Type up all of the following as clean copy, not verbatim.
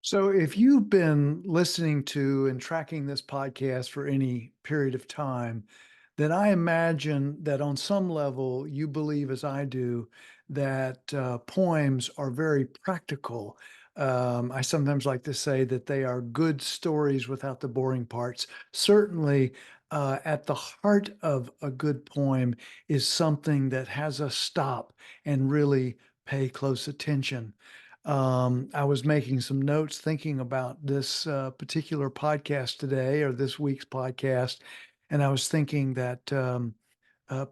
So, if you've been listening to and tracking this podcast for any period of time, then I imagine that on some level you believe, as I do, that poems are very practical. I sometimes like to say that they are good stories without the boring parts. Certainly, at the heart of a good poem is something that has us stop and really pay close attention. I was making some notes thinking about this particular podcast today or this week's podcast, and I was thinking that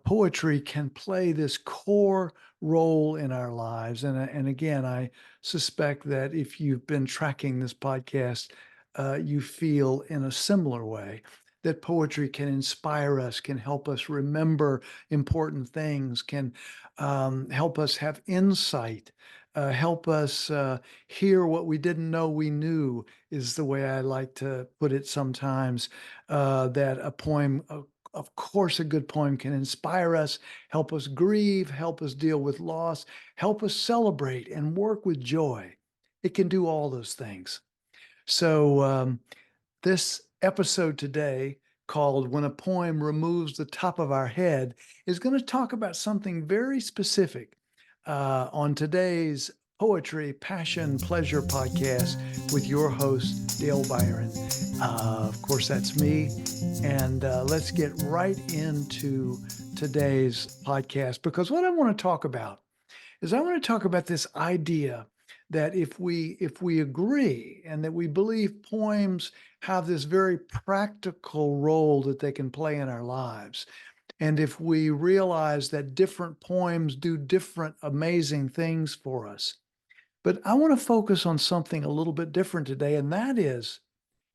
poetry can play this core role in our lives. And again, I suspect that if you've been tracking this podcast, you feel in a similar way that poetry can inspire us, can help us remember important things, can help us have insight, help us hear what we didn't know we knew, is the way I like to put it sometimes. That a poem, of course, a good poem can inspire us, help us grieve, help us deal with loss, help us celebrate and work with joy. It can do all those things. So, this episode today, called When a Poem Removes the Top of Our Head, is going to talk about something very specific on today's Poetry, Passion, Pleasure podcast with your host, Dale Byron. Of course, that's me. And let's get right into today's podcast because what I want to talk about is I want to talk about this idea that if we agree and that we believe poems have this very practical role that they can play in our lives, and if we realize that different poems do different amazing things for us. But I want to focus on something a little bit different today, and that is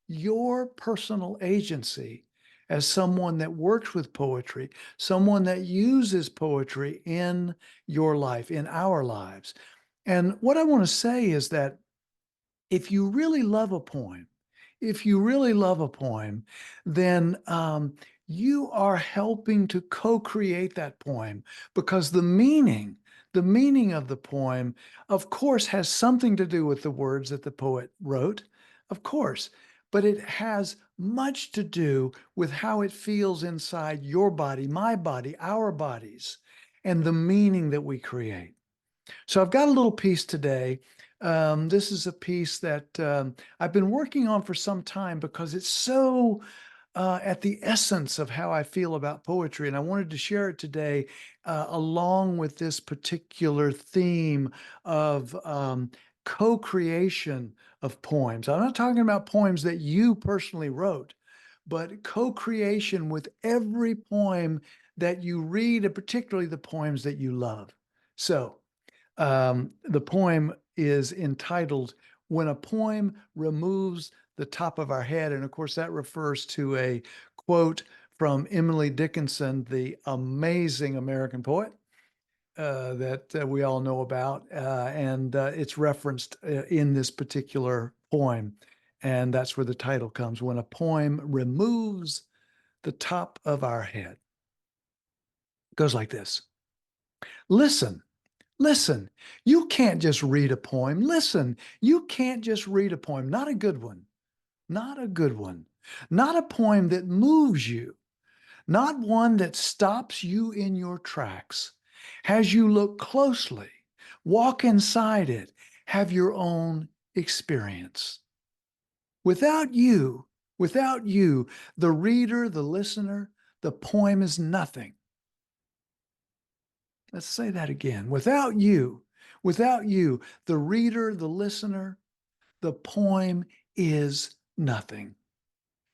your personal agency as someone that works with poetry, someone that uses poetry in your life, in our lives. And what I want to say is that if you really love a poem, if you really love a poem, then you are helping to co-create that poem because the meaning of the poem, of course, has something to do with the words that the poet wrote, of course, but it has much to do with how it feels inside your body, my body, our bodies, and the meaning that we create. So I've got a little piece today. This is a piece that I've been working on for some time because it's so at the essence of how I feel about poetry. And I wanted to share it today along with this particular theme of co-creation of poems. I'm not talking about poems that you personally wrote, but co-creation with every poem that you read, and particularly the poems that you love. So, the poem is entitled When a Poem Removes the Top of Our Head. And of course, that refers to a quote from Emily Dickinson, the amazing American poet that we all know about. And it's referenced in this particular poem. And that's where the title comes, When a Poem Removes the Top of Our Head. It goes like this. Listen. Listen, you can't just read a poem. Listen, you can't just read a poem. Not a good one. Not a good one. Not a poem that moves you. Not one that stops you in your tracks. Has you look closely, walk inside it, have your own experience. Without you, the reader, the listener, the poem is nothing. Let's say that again. Without you, the reader, the listener, the poem is nothing.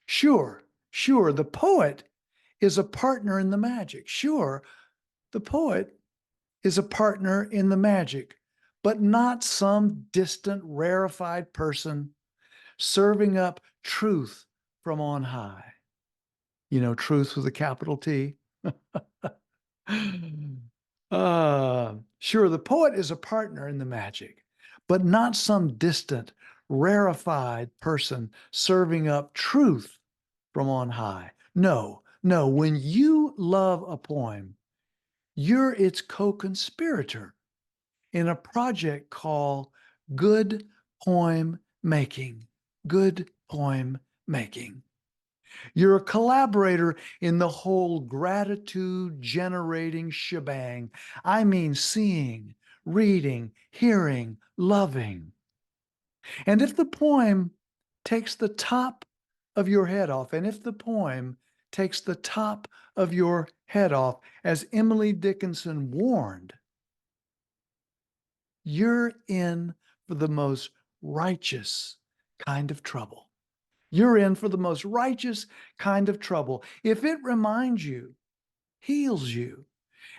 Sure, the poet is a partner in the magic. Sure, the poet is a partner in the magic, but not some distant, rarefied person serving up truth from on high. You know, truth with a capital T. Sure, the poet is a partner in the magic, but not some distant, rarefied person serving up truth from on high. No, no, when you love a poem, you're its co-conspirator in a project called Good Poem making, good poem making. You're a collaborator in the whole gratitude generating shebang. I mean, seeing, reading, hearing, loving. And if the poem takes the top of your head off, and if the poem takes the top of your head off, as Emily Dickinson warned, you're in for the most righteous kind of trouble. You're in for the most righteous kind of trouble. If it reminds you, heals you,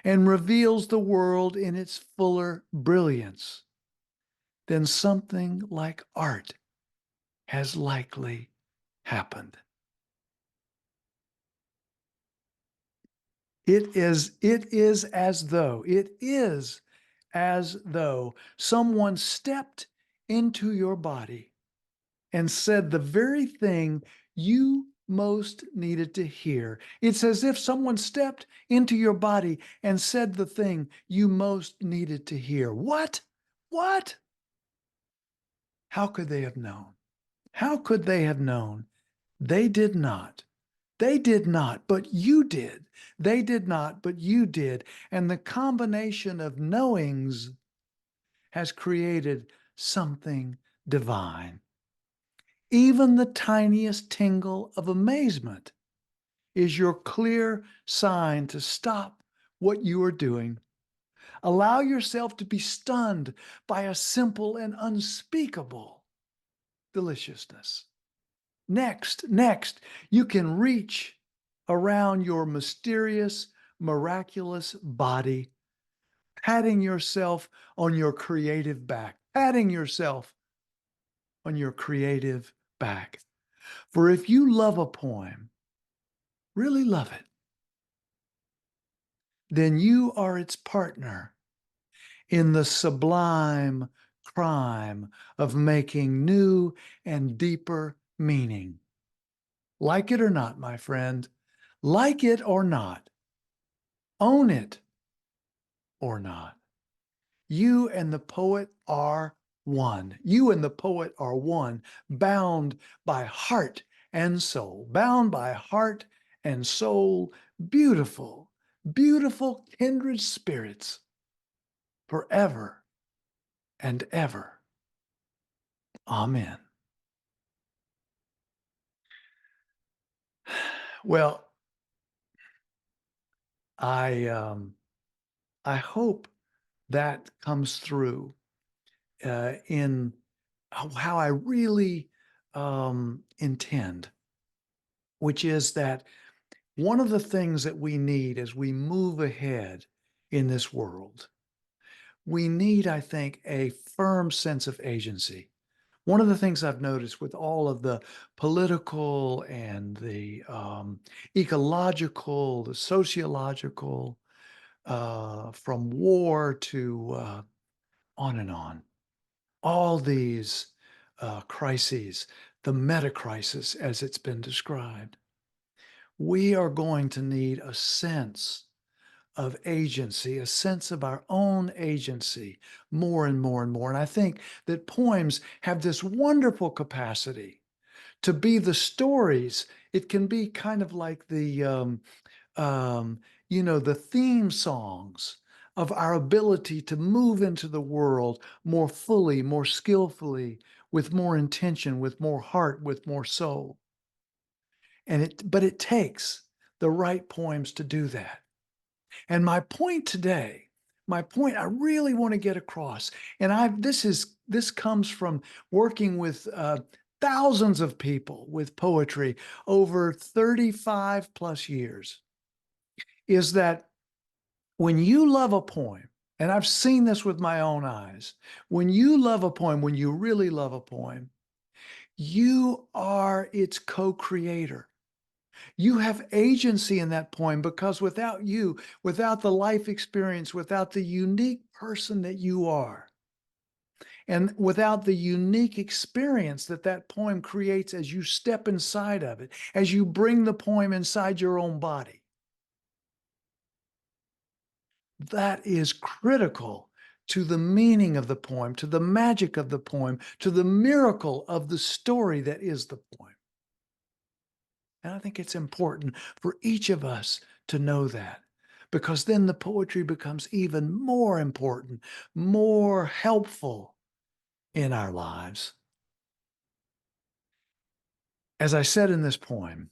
and reveals the world in its fuller brilliance, then something like art has likely happened. It is as though someone stepped into your body and said the very thing you most needed to hear. It's as if someone stepped into your body and said the thing you most needed to hear. What? What? How could they have known? How could they have known? They did not. They did not, but you did. They did not, but you did. And the combination of knowings has created something divine. Even the tiniest tingle of amazement is your clear sign to stop what you are doing. Allow yourself to be stunned by a simple and unspeakable deliciousness. Next, you can reach around your mysterious, miraculous body, patting yourself on your creative back, patting yourself on your creative back. For if you love a poem, really love it, then you are its partner in the sublime crime of making new and deeper meaning. Like it or not, my friend, like it or not, own it or not, you and the poet are one. You and the poet are one, bound by heart and soul, bound by heart and soul, beautiful, beautiful kindred spirits forever and ever. Amen. Well, I hope that comes through in how I really intend, which is that one of the things that we need as we move ahead in this world, we need, I think, a firm sense of agency. One of the things I've noticed with all of the political and the ecological, the sociological, from war to on and on, all these crises, the meta crisis as it's been described, we are going to need a sense of agency, a sense of our own agency more and more and more. And I think that poems have this wonderful capacity to be the stories. It can be kind of like um, the theme songs of our ability to move into the world more fully, more skillfully, with more intention, with more heart, with more soul. But it takes the right poems to do that. And my point today, my point I really want to get across, and this comes from working with thousands of people with poetry over 35 plus years, is that when you love a poem, and I've seen this with my own eyes, when you love a poem, when you really love a poem, you are its co-creator. You have agency in that poem because without you, without the life experience, without the unique person that you are, and without the unique experience that that poem creates as you step inside of it, as you bring the poem inside your own body, that is critical to the meaning of the poem, to the magic of the poem, to the miracle of the story that is the poem. And I think it's important for each of us to know that, because then the poetry becomes even more important, more helpful in our lives. As I said in this poem,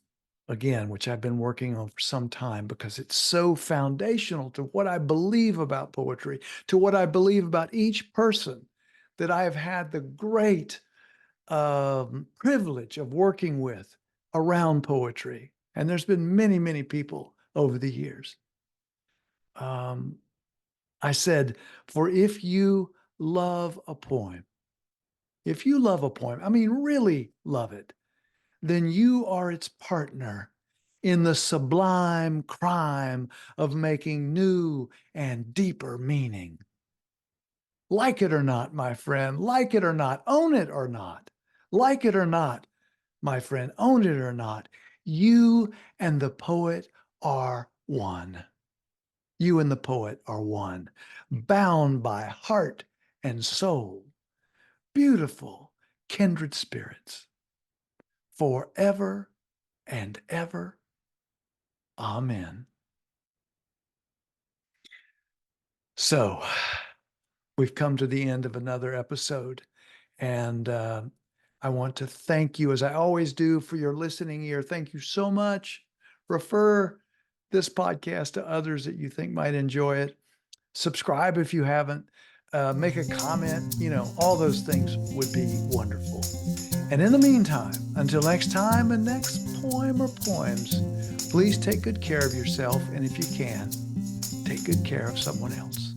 again, which I've been working on for some time because it's so foundational to what I believe about poetry, to what I believe about each person that I have had the great privilege of working with around poetry. And there's been many, many people over the years. I said, for if you love a poem, if you love a poem, I mean, really love it, then you are its partner in the sublime crime of making new and deeper meaning. Like it or not, my friend, like it or not, own it or not, like it or not, my friend, own it or not, you and the poet are one. You and the poet are one, bound by heart and soul, beautiful kindred spirits, forever and ever. Amen. So we've come to the end of another episode, and I want to thank you, as I always do, for your listening ear. Thank you so much. Refer this podcast to others that you think might enjoy it. Subscribe if you haven't. Make a comment. All those things would be wonderful. And in the meantime, until next time and next poem or poems, please take good care of yourself. And if you can, take good care of someone else.